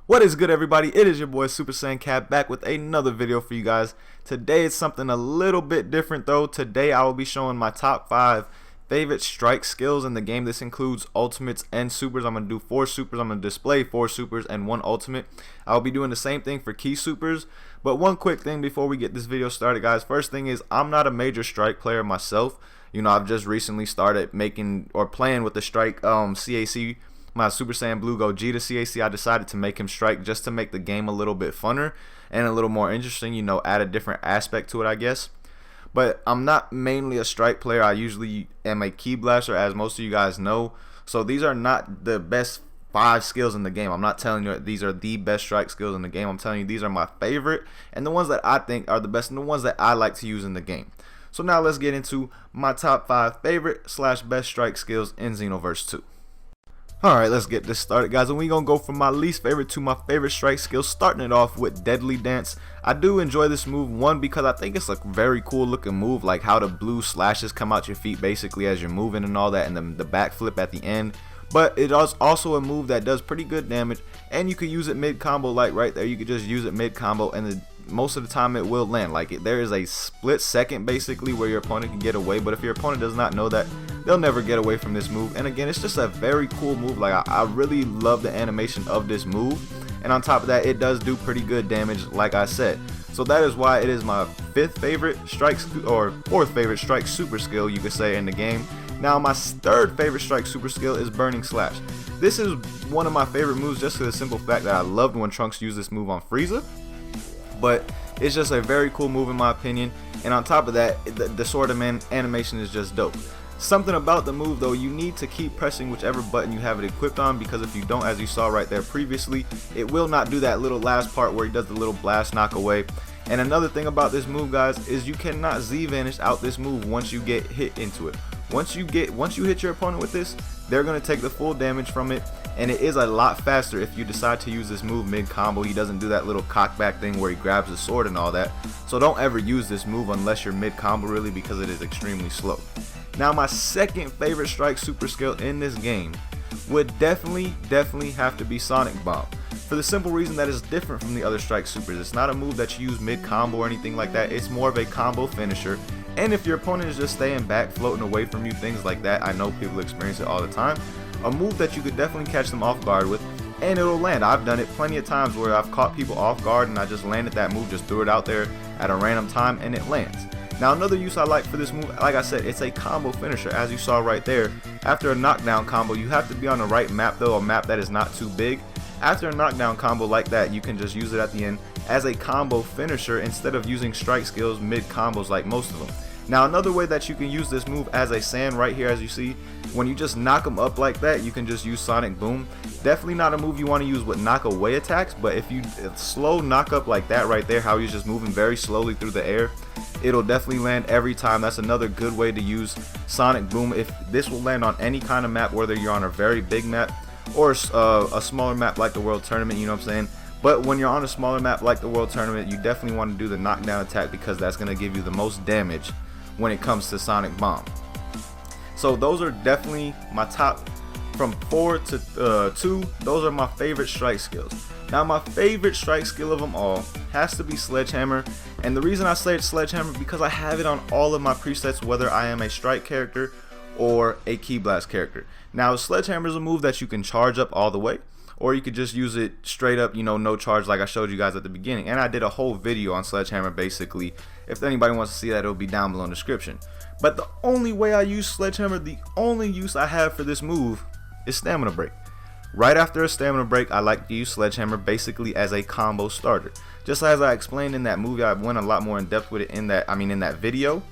What is good, everybody? It is your boy Super Saiyan Cat back with another video for you guys. Today it's something a little bit different though. Today I will be showing my top 5 favorite strike skills in the game. This includes ultimates and supers. I'm going to do 4 supers. I'm going to display 4 supers and 1 ultimate. I'll be doing the same thing for key supers. But one quick thing before we get this video started, guys. First thing is, I'm not a major strike player myself. You know, I've just recently started making or playing with the strike CAC. My Super Saiyan Blue Gogeta CAC, I decided to make him strike just to make the game a little bit funner and a little more interesting, you know, add a different aspect to it, I guess. But I'm not mainly a strike player. I usually am a key blaster, as most of you guys know. So these are not the best 5 skills in the game. I'm not telling you these are the best strike skills in the game. I'm telling you these are my favorite and the ones that I think are the best and the ones that I like to use in the game. So now let's get into my top 5 favorite / best strike skills in Xenoverse 2. Alright, let's get this started, guys, and we're going to go from my least favorite to my favorite strike skill, starting it off with Deadly Dance. I do enjoy this move, one, because I think it's a very cool looking move, like how the blue slashes come out your feet basically as you're moving and all that, and then the backflip at the end. But it is also a move that does pretty good damage, and you can use it mid-combo, like right there. You could just use it mid-combo, and most of the time it will land. Like there is a split second basically where your opponent can get away, but if your opponent does not know that, they'll never get away from this move. And again, it's just a very cool move. Like I really love the animation of this move, and on top of that, it does do pretty good damage, like I said. So that is why it is my 5th favorite strike, or 4th favorite strike super skill, you could say, in the game. Now my 3rd favorite strike super skill is Burning Slash. This is one of my favorite moves just for the simple fact that I loved when Trunks used this move on Frieza. But it's just a very cool move in my opinion, and on top of that, the sword animation is just dope. Something about the move though, you need to keep pressing whichever button you have it equipped on, because if you don't, as you saw right there previously, it will not do that little last part where he does the little blast knock away. And another thing about this move, guys, is you cannot Z vanish out this move once you get hit into it. Once you hit your opponent with this, they're going to take the full damage from it, and it is a lot faster if you decide to use this move mid-combo. He doesn't do that little cockback thing where he grabs the sword and all that. So don't ever use this move unless you're mid-combo really, because it is extremely slow. Now my 2nd favorite strike super skill in this game would definitely have to be Sonic Bomb. For the simple reason that it's different from the other strike supers. It's not a move that you use mid-combo or anything like that. It's more of a combo finisher. And if your opponent is just staying back, floating away from you, things like that, I know people experience it all the time. A move that you could definitely catch them off guard with, and it'll land. I've done it plenty of times where I've caught people off guard and I just landed that move, just threw it out there at a random time, and it lands. Now another use I like for this move, like I said, it's a combo finisher, as you saw right there. After a knockdown combo, you have to be on the right map though, a map that is not too big. After a knockdown combo like that, you can just use it at the end as a combo finisher instead of using strike skills mid combos like most of them. Now another way that you can use this move as a sand right here, as you see, when you just knock them up like that, you can just use Sonic Boom. Definitely not a move you want to use with knock away attacks, but if you slow knock up like that right there, how he's just moving very slowly through the air, it'll definitely land every time. That's another good way to use Sonic Boom. If this will land on any kind of map, whether you're on a very big map or a smaller map like the World Tournament, you know what I'm saying? But when you're on a smaller map like the World Tournament, you definitely want to do the knockdown attack, because that's going to give you the most damage when it comes to Sonic Bomb. So those are definitely my top, from 4 to 2. Those are my favorite strike skills. Now my favorite strike skill of them all has to be Sledge Hammer, and the reason I say it's Sledge Hammer because I have it on all of my presets, whether I am a strike character or a key blast character. Now Sledge Hammer is a move that you can charge up all the way, or you could just use it straight up, you know, no charge, like I showed you guys at the beginning. And I did a whole video on Sledge Hammer basically. If anybody wants to see that, it'll be down below in the description. But the only way I use Sledge Hammer, the only use I have for this move is Stamina Break. Right after a Stamina Break, I like to use Sledge Hammer basically as a combo starter. Just as I explained in that movie, I went a lot more in depth with it in that video.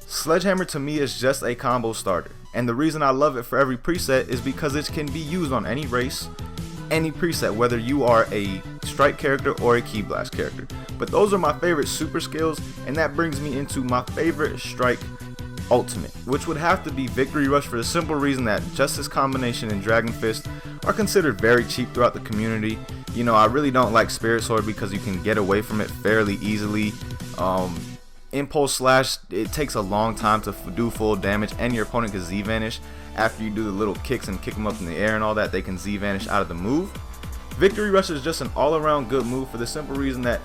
Sledge Hammer to me is just a combo starter, and the reason I love it for every preset is because it can be used on any race, any preset, whether you are a strike character or a key blast character. But those are my favorite super skills, and that brings me into my favorite strike ultimate, which would have to be Victory Rush, for the simple reason that Justice Combination and Dragon Fist are considered very cheap throughout the community. You know, I really don't like Spirit Sword because you can get away from it fairly easily. Impulse Slash, it takes a long time to do full damage, and your opponent can Z vanish after you do the little kicks and kick them up in the air and all that. They can Z vanish out of the move. Victory Rush is just an all-around good move for the simple reason that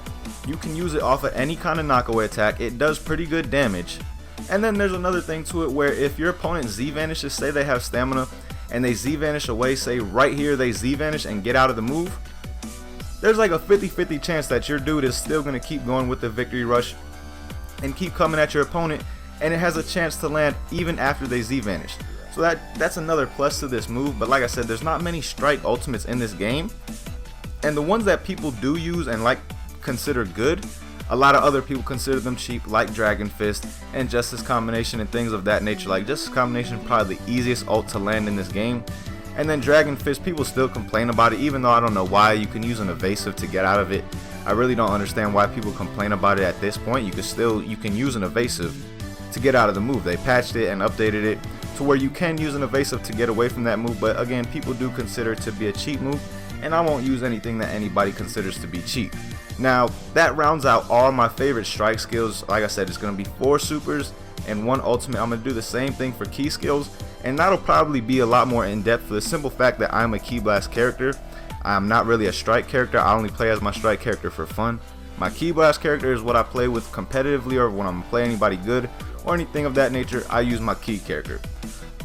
you can use it off of any kind of knockaway attack. It does pretty good damage. And then there's another thing to it where if your opponent Z vanishes, say they have stamina and they Z vanish away, say right here they Z vanish and get out of the move, there's like a 50-50 chance that your dude is still going to keep going with the Victory Rush and keep coming at your opponent, and it has a chance to land even after they Z vanish. So that's another plus to this move. But like I said, there's not many strike ultimates in this game, and the ones that people do use and like consider good, a lot of other people consider them cheap, like Dragon Fist and Justice Combination and things of that nature. Like Justice Combination, probably the easiest ult to land in this game. And then Dragon Fist, people still complain about it, even though I don't know why. You can use an evasive to get out of it. I really don't understand why people complain about it at this point. You can use an evasive to get out of the move. They patched it and updated it to where you can use an evasive to get away from that move, but again, people do consider it to be a cheap move, and I won't use anything that anybody considers to be cheap. Now, that rounds out all my favorite strike skills. Like I said, it's going to be 4 supers and 1 ultimate. I'm going to do the same thing for key skills, and that'll probably be a lot more in depth for the simple fact that I'm a Ki Blast character. I'm not really a strike character. I only play as my strike character for fun. My Ki Blast character is what I play with competitively, or when I'm playing anybody good or anything of that nature, I use my Ki character.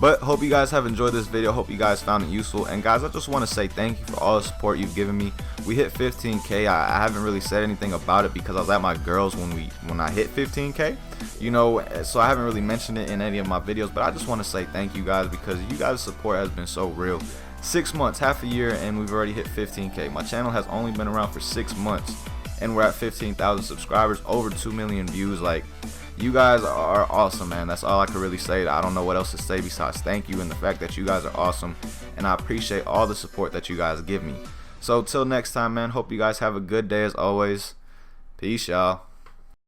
But hope you guys have enjoyed this video. Hope you guys found it useful. And guys, I just want to say thank you for all the support you've given me. We hit 15K. I haven't really said anything about it because I was at my girls when I hit 15K. You know, so I haven't really mentioned it in any of my videos. But I just want to say thank you guys because you guys' support has been so real. 6 months, half a year, and we've already hit 15K. My channel has only been around for 6 months, and we're at 15,000 subscribers, over 2 million views. Like, you guys are awesome, man. That's all I can really say. I don't know what else to say besides thank you and the fact that you guys are awesome, and I appreciate all the support that you guys give me. So till next time, man, hope you guys have a good day as always. Peace, y'all.